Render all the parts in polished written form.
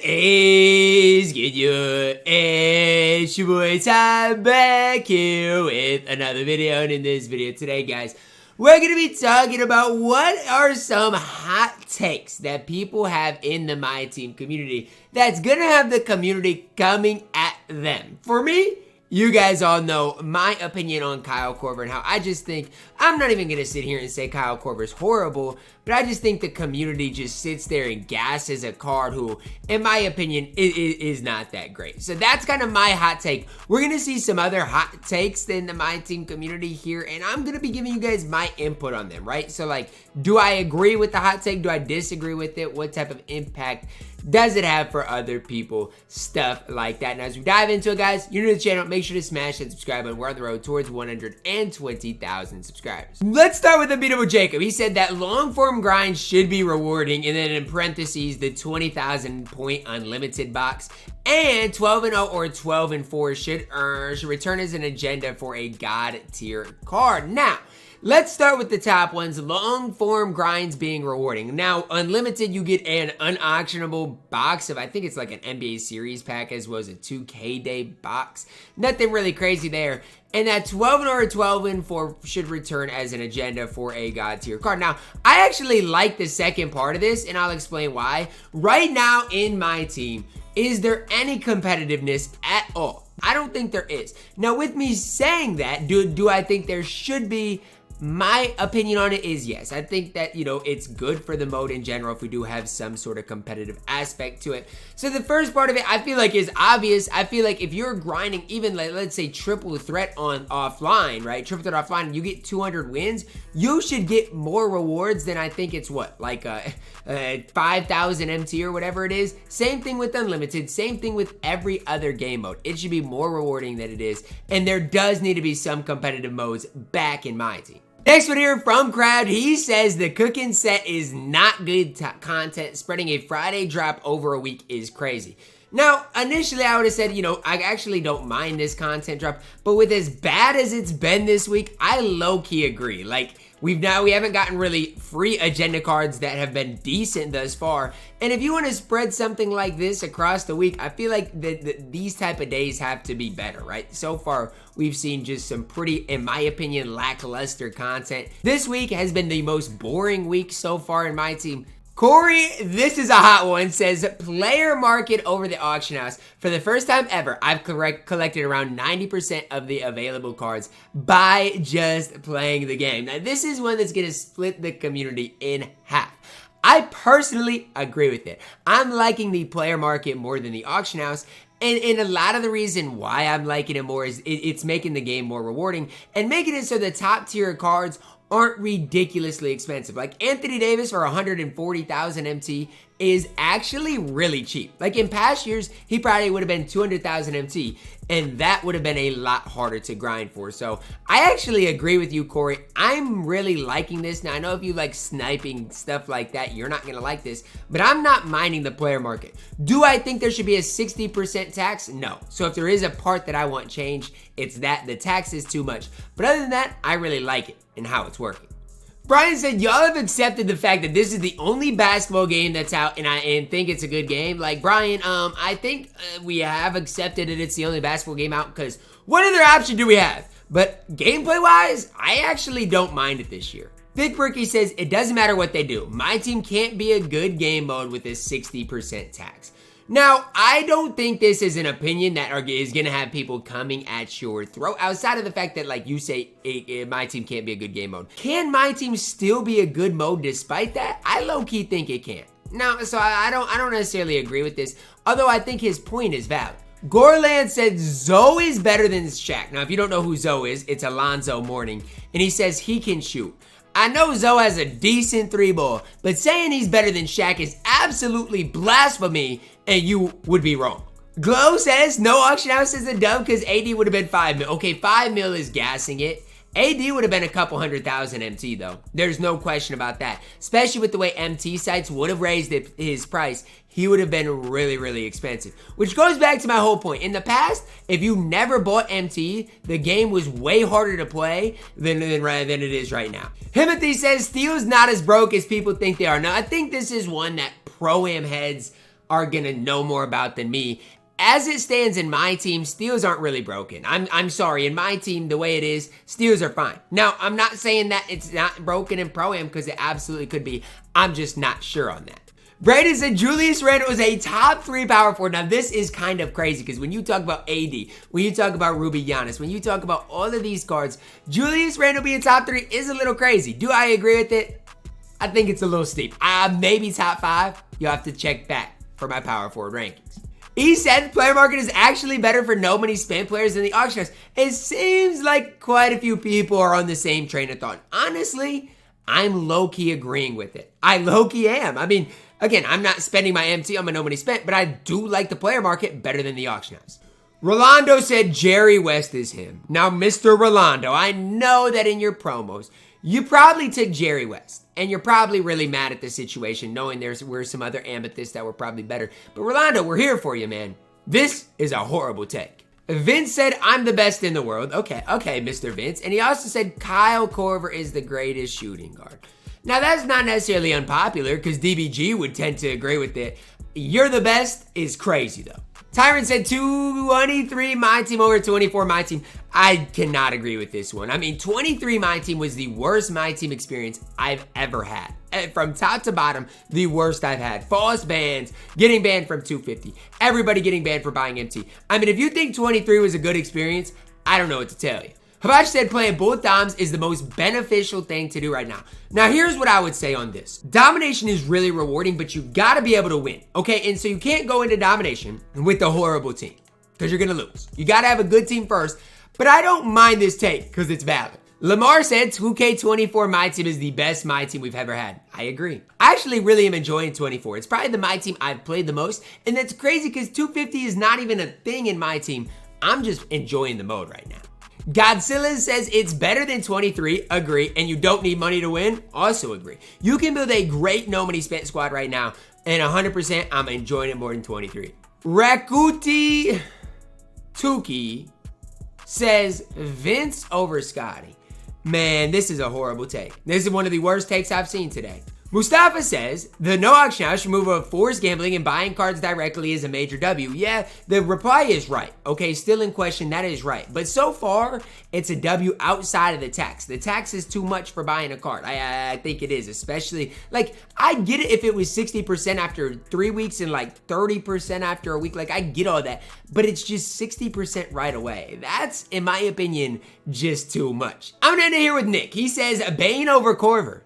is good? It's your boy Ty back here with another video, and in this video today, guys, we're going to be talking about what are some hot takes that people have in the MyTEAM community that's going to have the community coming at them. For me, you guys all know my opinion on Kyle Korver and how I just think, I'm not even going to sit here and say Kyle Korver's horrible, but I just think the community just sits there and gasses a card who, in my opinion, is not that great. So that's kind of my hot take. We're going to see some other hot takes in the MyTEAM community here, and I'm going to be giving you guys my input on them, right? So like, do I agree with the hot take? Do I disagree with it? What type of impact does it have for other people? Stuff like that. And as we dive into it, guys, you're new to the channel, make sure to smash that subscribe button. We're on the road towards 120,000 subscribers. Let's start with the beatable Jacob. He said that long form grind should be rewarding, and then in parentheses, the 20,000 point unlimited box and 12-0 or 12-4 should return as an agenda for a god tier card. Now, let's start with the top ones. Long form grinds being rewarding. Now, unlimited, you get an unauctionable box of, I think it's like an NBA series pack, as well as a 2K day box. Nothing really crazy there. And that 12-0 or 12-4 should return as an agenda for a god tier card. Now, I actually like the second part of this, and I'll explain why. Right now in MyTEAM, is there any competitiveness at all? I don't think there is. Now, with me saying that, do I think there should be? My opinion on it is yes. I think that, you know, it's good for the mode in general if we do have some sort of competitive aspect to it. So the first part of it, I feel like, is obvious. I feel like if you're grinding even, like, let's say triple threat on offline, right? Triple threat offline, you get 200 wins, you should get more rewards than, I think it's what, like 5,000 MT or whatever it is. Same thing with unlimited, same thing with every other game mode. It should be more rewarding than it is, and there does need to be some competitive modes back in MyTEAM. Next one here from Crowd, he says the cooking set is not good content. Spreading a Friday drop over a week is crazy. Now, initially I would have said, you know, I actually don't mind this content drop, but with as bad as it's been this week, I low-key agree. Like, we haven't gotten really free agenda cards that have been decent thus far. And if you want to spread something like this across the week, I feel like these type of days have to be better, right? So far, we've seen just some pretty, in my opinion, lackluster content. This week has been the most boring week so far in MyTEAM. Corey, this is a hot one, says player market over the auction house. For the first time ever, I've collected around 90% of the available cards by just playing the game. Now, this is one that's going to split the community in half. I personally agree with it. I'm liking the player market more than the auction house. And a lot of the reason why I'm liking it more is it's making the game more rewarding and making it so the top tier cards aren't ridiculously expensive. Like Anthony Davis for 140,000 MT is actually really cheap. Like in past years, he probably would have been 200,000 MT, and that would have been a lot harder to grind for. So I actually agree with you, Corey. I'm really liking this. Now, I know if you like sniping, stuff like that, you're not gonna like this, but I'm not minding the player market. Do I think there should be a 60% tax? No. So if there is a part that I want changed, it's that the tax is too much. But other than that, I really like it and how it's working. Brian said, y'all have accepted the fact that this is the only basketball game that's out and think it's a good game. Like, Brian, I think we have accepted that it's the only basketball game out because what other option do we have? But gameplay-wise, I actually don't mind it this year. Thick Bricky says, it doesn't matter what they do. MyTEAM can't be a good game mode with a 60% tax. Now, I don't think this is an opinion that is going to have people coming at your throat outside of the fact that, like you say, MyTEAM can't be a good game mode. Can MyTEAM still be a good mode despite that? I low-key think it can. Now, so I don't necessarily agree with this, although I think his point is valid. Gorland said Zoe is better than Shaq. Now, if you don't know who Zoe is, it's Alonzo Mourning, and he says he can shoot. I know Zoe has a decent 3-ball, but saying he's better than Shaq is absolutely blasphemy, and you would be wrong. Glow says no auction house is a dub because AD would have been 5 mil. Okay, 5 mil is gassing it. AD would have been a couple 100,000 MT though. There's no question about that. Especially with the way MT sites would have raised his price. He would have been really, really expensive. Which goes back to my whole point. In the past, if you never bought MT, the game was way harder to play than it is right now. Himothy says Steel's not as broke as people think they are. Now, I think this is one that Pro-Am heads are gonna know more about than me. As it stands in my team, steals aren't really broken. I'm sorry, in my team, the way it is, steals are fine. Now, I'm not saying that it's not broken in Pro-Am because it absolutely could be. I'm just not sure on that. Brandon said Julius Randle is a top 3 power forward. Now, this is kind of crazy because when you talk about AD, when you talk about Ruby Giannis, when you talk about all of these cards, Julius Randle being top 3 is a little crazy. Do I agree with it? I think it's a little steep. Maybe top 5. You'll have to check back for my power forward rankings. He said the player market is actually better for no money spent players than the auction house. It seems like quite a few people are on the same train of thought. Honestly, I'm low-key agreeing with it. I low-key am. I mean, again, I'm not spending my MT on my no money spent, but I do like the player market better than the auction house. Rolando said Jerry West is him. Now, Mr. Rolando, I know that in your promos, you probably took Jerry West, and you're probably really mad at the situation, knowing were some other amethysts that were probably better. But Rolando, we're here for you, man. This is a horrible take. Vince said, I'm the best in the world. Okay, Mr. Vince. And he also said Kyle Korver is the greatest shooting guard. Now, that's not necessarily unpopular, because DBG would tend to agree with it. You're the best is crazy, though. Tyron said 23 my team over 24 my team. I cannot agree with this one. I mean, 23 my team was the worst my team experience I've ever had. From top to bottom, the worst I've had. False bans, getting banned from 250, everybody getting banned for buying MT. I mean, if you think 23 was a good experience, I don't know what to tell you. Hibachi said playing both doms is the most beneficial thing to do right now. Now, here's what I would say on this. Domination is really rewarding, but you gotta be able to win, okay? And so you can't go into domination with a horrible team because you're gonna lose. You gotta have a good team first, but I don't mind this take because it's valid. Lamar said 2K24 my team is the best my team we've ever had. I agree. I actually really am enjoying 24. It's probably the my team I've played the most, and that's crazy because 250 is not even a thing in my team. I'm just enjoying the mode right now. Godzilla says it's better than 23, agree, and you don't need money to win, also agree. You can build a great no money spent squad right now, and 100% I'm enjoying it more than 23. Rakuti Tuki says Vince over Scotty. Man, this is a horrible take. This is one of the worst takes I've seen today. Mustafa says, the no auction house removal of forced gambling and buying cards directly is a major W. Yeah, the reply is right. Okay, still in question, that is right. But so far, it's a W outside of the tax. The tax is too much for buying a card. I think it is, especially, like, I get it if it was 60% after 3 weeks and like 30% after a week. Like, I get all that. But it's just 60% right away. That's, in my opinion, just too much. I'm gonna end it here with Nick. He says, Bane over Korver.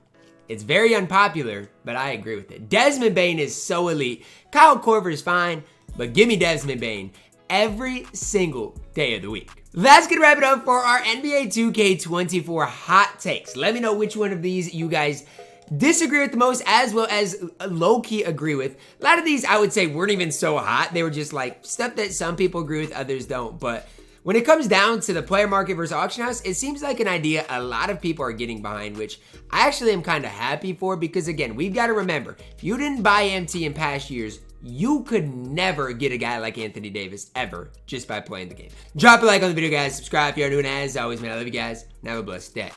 It's very unpopular, but I agree with it. Desmond Bane is so elite. Kyle Korver is fine, but give me Desmond Bane every single day of the week. That's gonna wrap it up for our NBA 2K24 hot takes. Let me know which one of these you guys disagree with the most, as well as low-key agree with. A lot of these I would say weren't even so hot. They were just like stuff that some people agree with, others don't. But when it comes down to the player market versus auction house, it seems like an idea a lot of people are getting behind, which I actually am kind of happy for, because again, we've got to remember, if you didn't buy MT in past years, you could never get a guy like Anthony Davis ever just by playing the game. Drop a like on the video, guys. Subscribe if you're new, and as always, man, I love you guys, and have a blessed day.